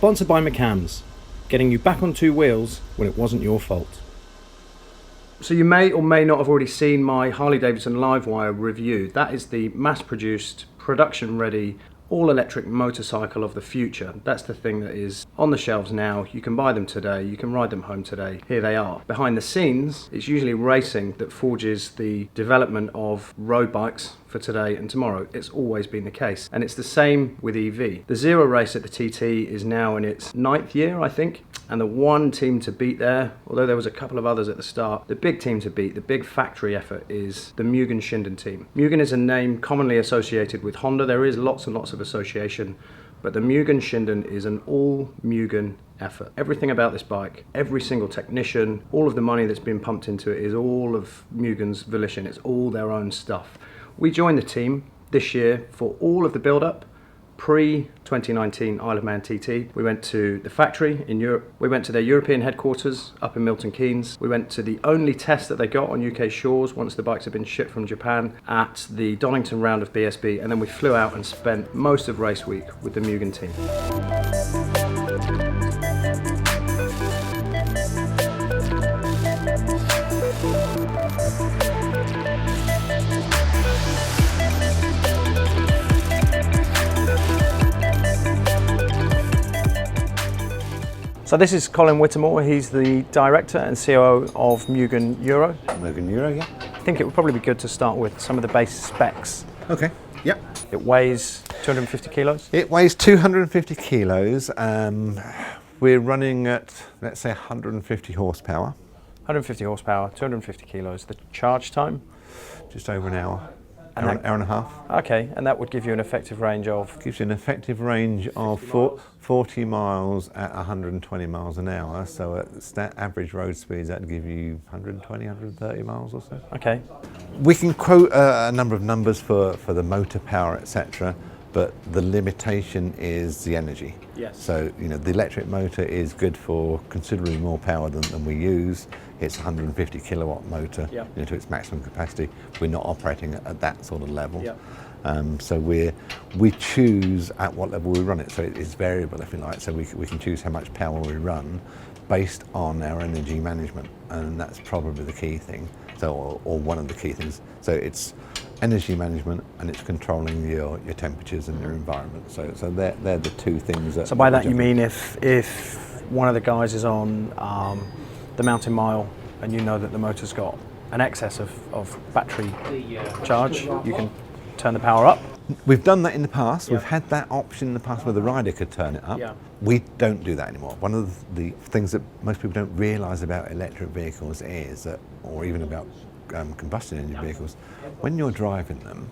Sponsored by McCams, getting you back on two wheels when it wasn't your fault. So you may or may not have already seen my Harley-Davidson Livewire review. That is the mass-produced, production-ready, all-electric motorcycle of the future. That's the thing that is on the shelves now. You can buy them today, you can ride them home today. Here they are. Behind the scenes, it's usually racing that forges the development of road bikes for today and tomorrow. It's always been the case. And it's the same with EV. The Zero race at the TT is now in its 9th year, I think. And the one team to beat there, although there was a couple of others at the start, the big team to beat, the big factory effort is the Mugen Shinden team. Mugen is a name commonly associated with Honda. There is lots and lots of association, but the Mugen Shinden is an all Mugen effort. Everything about this bike, every single technician, all of the money that's been pumped into it is all of Mugen's volition. It's all their own stuff. We joined the team this year for all of the build-up, pre-2019 Isle of Man TT. We went to the factory in Europe. We went to their European headquarters up in Milton Keynes. We went to the only test that they got on UK shores once the bikes had been shipped from Japan at the Donington round of BSB, and then we flew out and spent most of race week with the Mugen team. So this is Colin Whittemore. He's the director and COO of Mugen Euro. Mugen Euro, yeah. I think it would probably be good to start with some of the base specs. Okay, yep. It weighs 250 kilos. It weighs 250 kilos. We're running at, let's say, 150 horsepower. 150 horsepower, 250 kilos. The charge time? Just over an hour. Hour and a half. Okay, and that would give you an effective range of? Gives you an effective range of 40 miles at 120 miles an hour. So at average road speeds, that'd give you 120, 130 miles or so. Okay. We can quote a number of numbers for the motor power, etc., but the limitation is the energy. Yes. So, the electric motor is good for considerably more power than we use. It's a 150 kilowatt motor, yep, to its maximum capacity. We're not operating at that sort of level. Yep. So we choose at what level we run it. So it's variable, if you like. So we can choose how much power we run based on our energy management, and that's probably the key thing. So, or one of the key things. So it's energy management, and it's controlling your temperatures and your environment. So they're the two things that. So by that you mean if one of the guys is on the mountain mile, and you know that the motor's got an excess of battery charge, you can turn the power up? We've done that in the past. Yep. We've had that option in the past where the rider could turn it up. Yeah. We don't do that anymore. One of the things that most people don't realise about electric vehicles is that, or even about combustion engine vehicles, when you're driving them,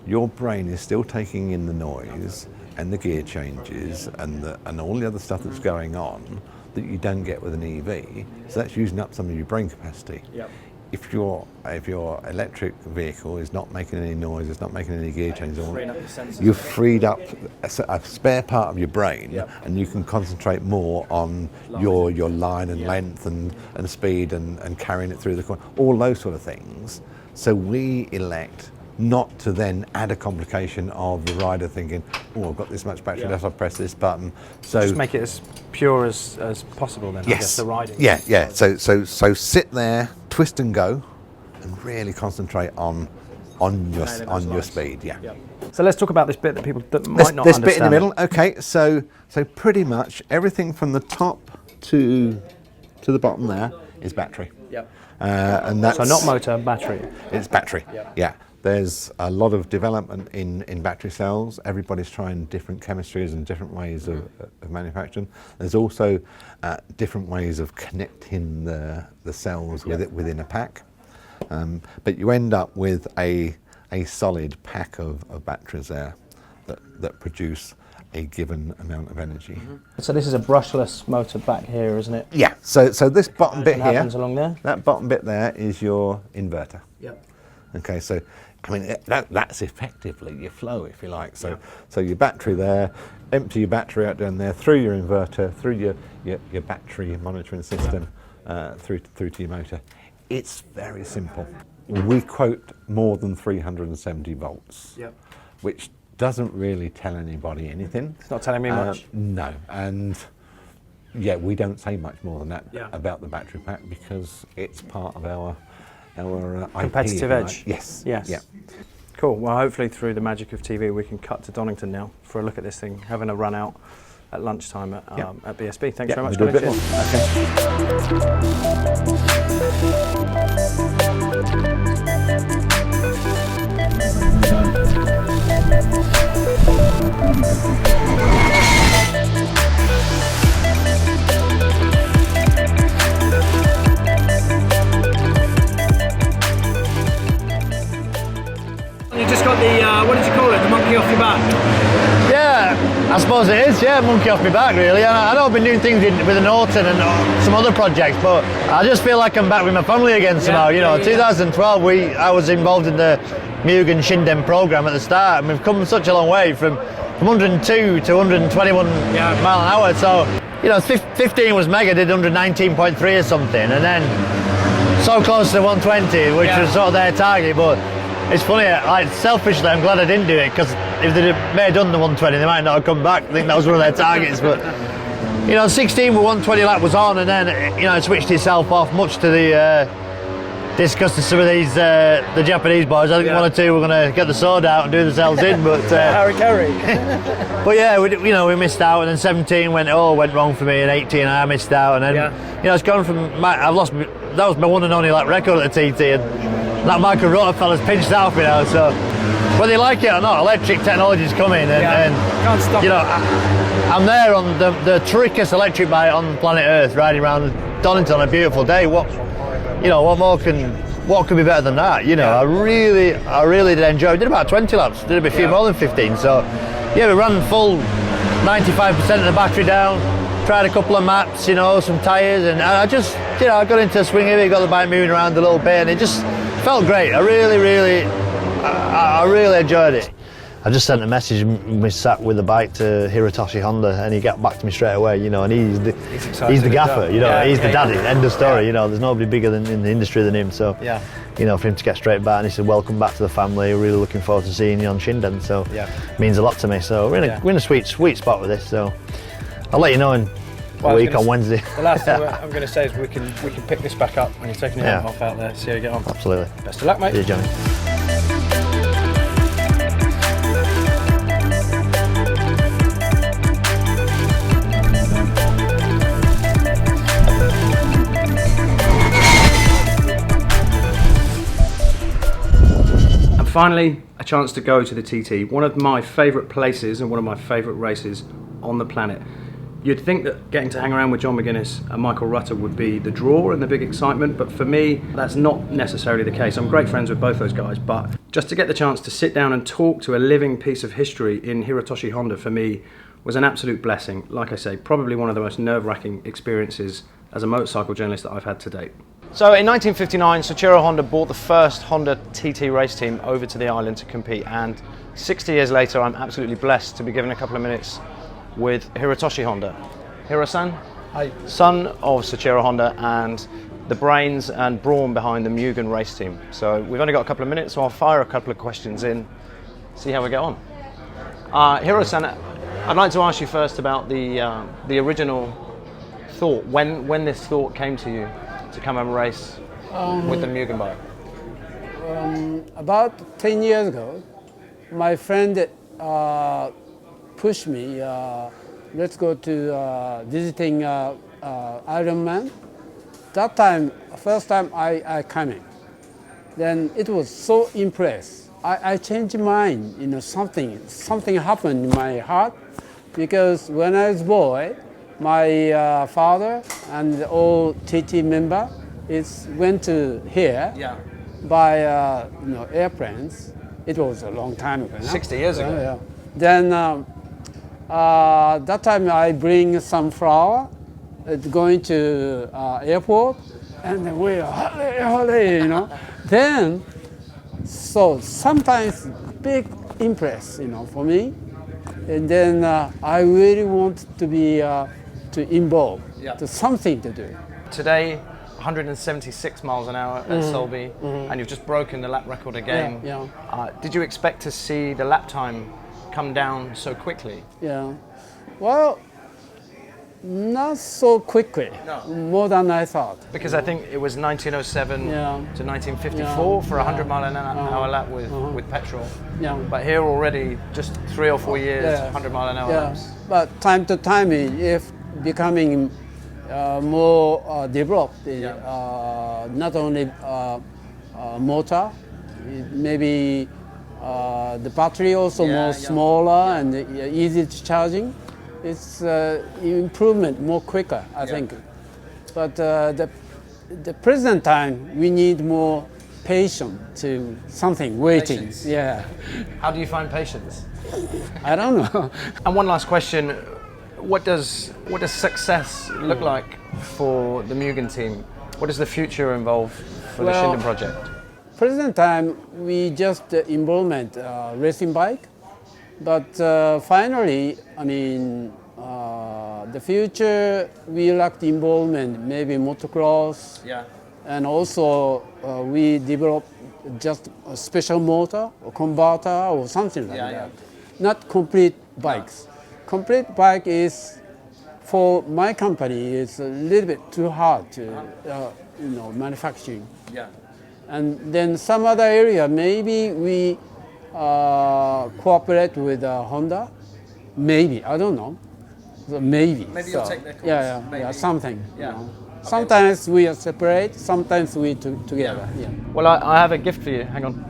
your brain is still taking in the noise and the gear changes and all the other stuff that's going on that you don't get with an EV. So that's using up some of your brain capacity. Yep. If your electric vehicle is not making any noise, it's not making any gear changes, you've freed up a spare part of your brain, yep, and you can concentrate more on your line and, yep, length and speed and carrying it through the corner, all those sort of things. So we elect not to then add a complication of the rider thinking, oh, I've got this much battery left, I'll press this button. So just make it as pure as possible then, yes, I guess, the riding. Yeah. So sit there, twist and go, and really concentrate on your speed. Yeah. Yep. So let's talk about this bit that people that might not understand. This bit in the middle. Okay. So pretty much everything from the top to the bottom there is battery. Yep. And that's so not motor, battery. It's battery. Yep. Yeah. There's a lot of development in battery cells. Everybody's trying different chemistries and different ways of manufacturing. There's also different ways of connecting the cells within a pack. But you end up with a solid pack of batteries there that produce a given amount of energy. Mm-hmm. So this is a brushless motor back here, isn't it? Yeah. So this bottom bit here, happens along there. That bottom bit there is your inverter. Yep. Okay, so I mean that's effectively your flow, if you like. So your battery there, empty your battery out down there through your inverter, through your battery monitoring system, through to your motor. It's very simple. We quote more than 370 volts, which doesn't really tell anybody anything. It's not telling me much. No, and yeah, we don't say much more than that Yeah. about the battery pack because it's part of our Competitive IP, edge. Yes. Yes. Yeah. Cool. Well, hopefully through the magic of TV, we can cut to Donington now for a look at this thing, having a run out at lunchtime at BSB. Thanks very much, We'll do a Colin. bit Cheers. more. You just got the, what did you call it, the monkey off your back? Yeah, I suppose it is, yeah, monkey off my back really. I know I've been doing things with the Norton and some other projects, but I just feel like I'm back with my family again somehow. You know, 2012 I was involved in the Mugen Shinden program at the start, and we've come such a long way from 102 to 121 mile an hour. So, you know, 15 was mega, did 119.3 or something, and then so close to 120, which was sort of their target. But it's funny, like selfishly, I'm glad I didn't do it, because if they may have done the 120, they might not have come back. I think that was one of their targets. But you know, 16 with 120 lap was on, and then you know it switched itself off, much to the disgust of some of these the Japanese boys. I think one or two were going to get the sword out and do themselves in, but Harry Carey. but yeah, we missed out, and then 17 went wrong for me, and 18 I missed out, and then you know it's gone from that was my one and only lap record at the TT, and that Michael Rutter fella's pinched that off me now. So whether you like it or not, electric technology's coming, and can't stop you know I'm there on the trickiest electric bike on planet Earth, riding around Donington on a beautiful day. What could be better than that? You know, I really did enjoy it. Did about 20 laps, did a few more than 15. So yeah, we ran full 95% of the battery down, tried a couple of maps, you know, some tyres, and I just, you know, I got into a swing of it, got the bike moving around a little bit, and it just felt great. I really enjoyed it. I just sent a message, we sat with the bike to Hirotoshi Honda, and he got back to me straight away, you know, and he's the gaffer, you know, he's the daddy, end of story, you know, there's nobody bigger in the industry than him, so, you know, for him to get straight back, and he said, welcome back to the family, really looking forward to seeing you on Shinden, so, it means a lot to me, so we're in a sweet spot with this, so, I'll let you know in a week on Wednesday. The last thing I'm going to say is we can pick this back up when you're taking your helmet off out there, see how you get on. Absolutely. Best of luck, mate. See you, Johnny. Finally, a chance to go to the TT, one of my favourite places and one of my favourite races on the planet. You'd think that getting to hang around with John McGuinness and Michael Rutter would be the draw and the big excitement, but for me, that's not necessarily the case. I'm great friends with both those guys, but just to get the chance to sit down and talk to a living piece of history in Hirotoshi Honda for me was an absolute blessing. Like I say, probably one of the most nerve-wracking experiences as a motorcycle journalist that I've had to date. So in 1959, Soichiro Honda brought the first Honda TT race team over to the island to compete, and 60 years later I'm absolutely blessed to be given a couple of minutes with Hirotoshi Honda. Hiro-san, son of Soichiro Honda and the brains and brawn behind the Mugen race team. So we've only got a couple of minutes, so I'll fire a couple of questions in, see how we get on. Hiro-san, I'd like to ask you first about the original thought, when this thought came to you to come and race with the Mugen bike. About 10 years ago, my friend pushed me, let's go to visiting Ironman. That time, first time I came in. Then it was so impressed. I changed mind, you know, something happened in my heart, because when I was a boy, my father and all TT member went to here by airplanes. It was a long time ago. 60 years ago. Then that time I bring some flour, going to airport, and we hurry, you know. Then, so sometimes big impress, you know, for me. And then I really want to be to involve, to something to do. Today, 176 miles an hour at Solby, and you've just broken the lap record again. Did you expect to see the lap time come down so quickly? Yeah. Well, not so quickly. No. More than I thought. Because I think it was 1907 Yeah. to 1954 Yeah. for a 100 mile an hour lap with petrol. Yeah. But here already, just 3 or 4 years, Yeah. 100 mile an hour Yeah. laps. But time to time, if becoming more developed, not only motor, maybe the battery also more smaller and easy to charging. It's improvement more quicker, I think. But the present time, we need more patience to something waiting. Patience. Yeah, How do you find patience? I don't know. And one last question: what does success look like for the Mugen team? What does the future involve for the Well, Shinden project? Present time, we just implement racing bike. But finally, I mean, the future we lack the involvement, maybe motocross, Yeah. and also we develop just a special motor or converter or something like Yeah, that. Not complete bikes. Complete bike is for my company. It's a little bit too hard to manufacturing. Yeah. And then some other area, maybe we cooperate with Honda. Maybe, I don't know. So maybe. Maybe you'll take their calls. Yeah, Maybe. something. Yeah. Sometimes we are separate, sometimes we together. Yeah. Well, I have a gift for you. Hang on.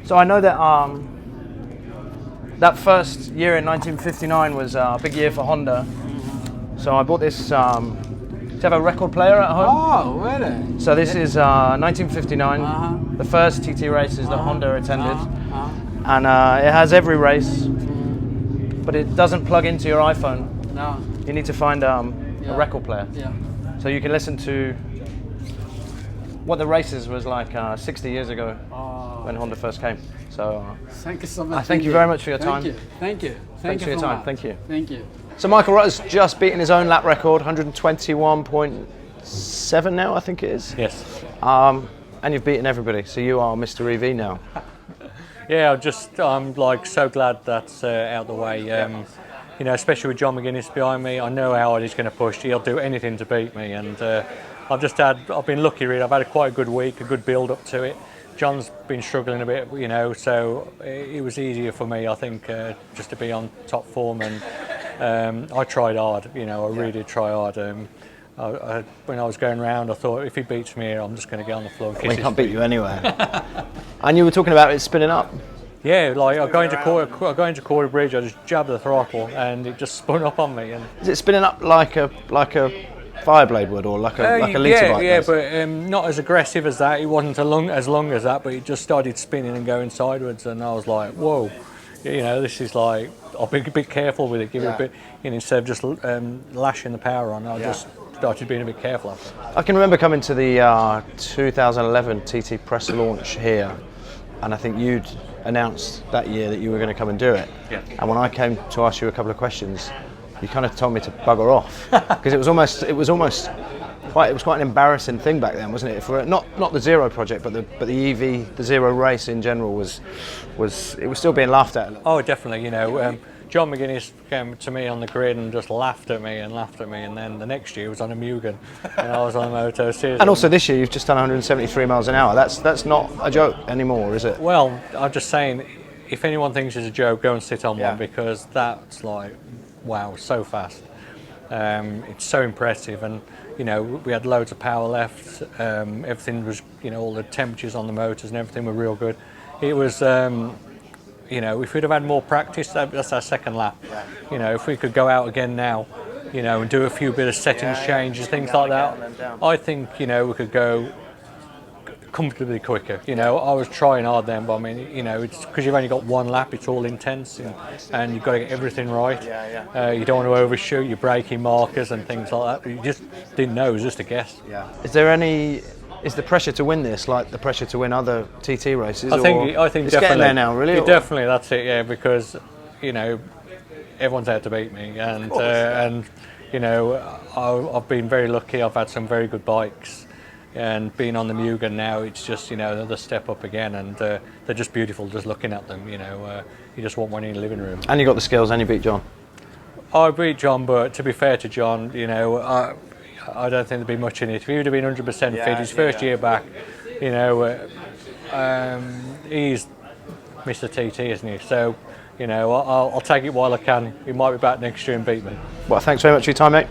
So I know that that first year in 1959 was a big year for Honda. So I bought this. Do you have a record player at home? Oh, really? So this is 1959, the first TT races that Honda attended, and it has every race, but it doesn't plug into your iPhone. No. You need to find a record player, Yeah. so you can listen to what the races was like 60 years ago when Honda first came. So Thank you so much. I thank you very much for your time. Thank you. Thanks for your so time. much. Thank you. Thank you. So Michael Rutter's just beaten his own lap record, 121.7 now, I think it is. Yes. And you've beaten everybody, so you are Mr. EV now. Yeah, I'm like so glad that's out the way. You know, especially with John McGuinness behind me, I know how hard he's going to push. He'll do anything to beat me, and I've been lucky really. I've had quite a good week, a good build up to it. John's been struggling a bit, you know, so it was easier for me, I think, just to be on top form, and I tried hard, you know, I really did try hard. When I was going round, I thought if he beats me here, I'm just going to get on the floor and kiss We his can't feet. beat you anywhere. And you were talking about it spinning up. Yeah, like I go into quarter bridge, I just jabbed the throttle and it just spun up on me. And Is it spinning up like a Fireblade would, or like a liter bike? yeah, does? but not as aggressive as that. It wasn't as long as that, but it just started spinning and going sideways, and I was like, whoa, you know, this is like, I'll be a bit careful with it, give it a bit, you know, instead of just lashing the power on, I just started being a bit careful after. I can remember coming to the 2011 TT press launch here, and I think you'd announced that year that you were going to come and do it. Yeah. And when I came to ask you a couple of questions, you kind of told me to bugger off because it was almost quite an embarrassing thing back then, wasn't it? For not the Zero project, but the EV, the Zero race in general was still being laughed at. Oh, definitely. You know, John McGuinness came to me on the grid and just laughed at me, and then the next year was on a Mugen, and I was on a Moto Series. And also this year you've just done 173 miles an hour. That's not a joke anymore, is it? Well, I'm just saying, if anyone thinks it's a joke, go and sit on one, because that's like, wow, so fast. It's so impressive, and you know, we had loads of power left. Everything was, you know, all the temperatures on the motors and everything were real good. It was, you know, if we'd have had more practice, that's our second lap. You know, if we could go out again now, you know, and do a few bit of settings changes, things like that, I think, you know, we could go comfortably quicker. You know, I was trying hard then, but I mean, you know, it's because you've only got one lap, it's all intense, and you've got to get everything right. You don't want to overshoot your braking markers and things like that. You just didn't know, it was just a guess. Is the pressure to win this like the pressure to win other TT races? I think it's definitely. getting there now, really. Definitely, that's it. Yeah, because you know, everyone's out to beat me, and you know, I've been very lucky. I've had some very good bikes, And being on the Mugen now, it's just, you know, another step up again, and they're just beautiful just looking at them, you know. You just want one in your living room. And you got the skills and you beat John. I beat John, but to be fair to John, you know, I don't think there'd be much in it. If he would have been 100% fit, his first year back, you know, he's Mr. TT, isn't he? So, you know, I'll take it while I can. He might be back next year and beat me. Well, thanks very much for your time, mate.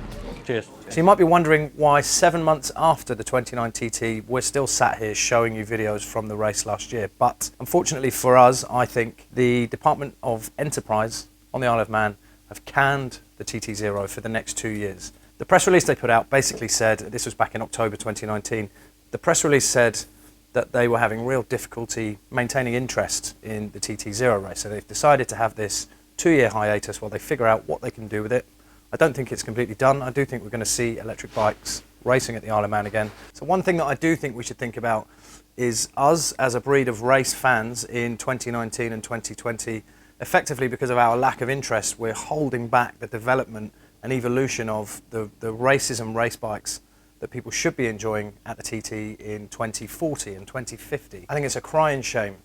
Cheers. So you might be wondering why 7 months after the 29 TT, we're still sat here showing you videos from the race last year. But unfortunately for us, I think the Department of Enterprise on the Isle of Man have canned the TT0 for the next 2 years. The press release they put out basically said, this was back in October 2019, the press release said that they were having real difficulty maintaining interest in the TT0 race. So they've decided to have this 2-year hiatus while they figure out what they can do with it. I don't think it's completely done. I do think we're going to see electric bikes racing at the Isle of Man again. So one thing that I do think we should think about is us as a breed of race fans in 2019 and 2020, effectively because of our lack of interest, we're holding back the development and evolution of the races and race bikes that people should be enjoying at the TT in 2040 and 2050. I think it's a crying shame.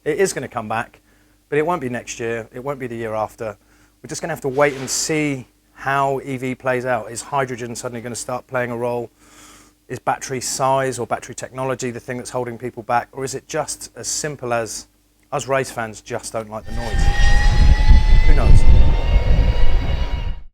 It is going to come back, but it won't be next year. It won't be the year after. We're just going to have to wait and see how EV plays out. Is hydrogen suddenly going to start playing a role? Is battery size or battery technology the thing that's holding people back? Or is it just as simple as us race fans just don't like the noise? Who knows?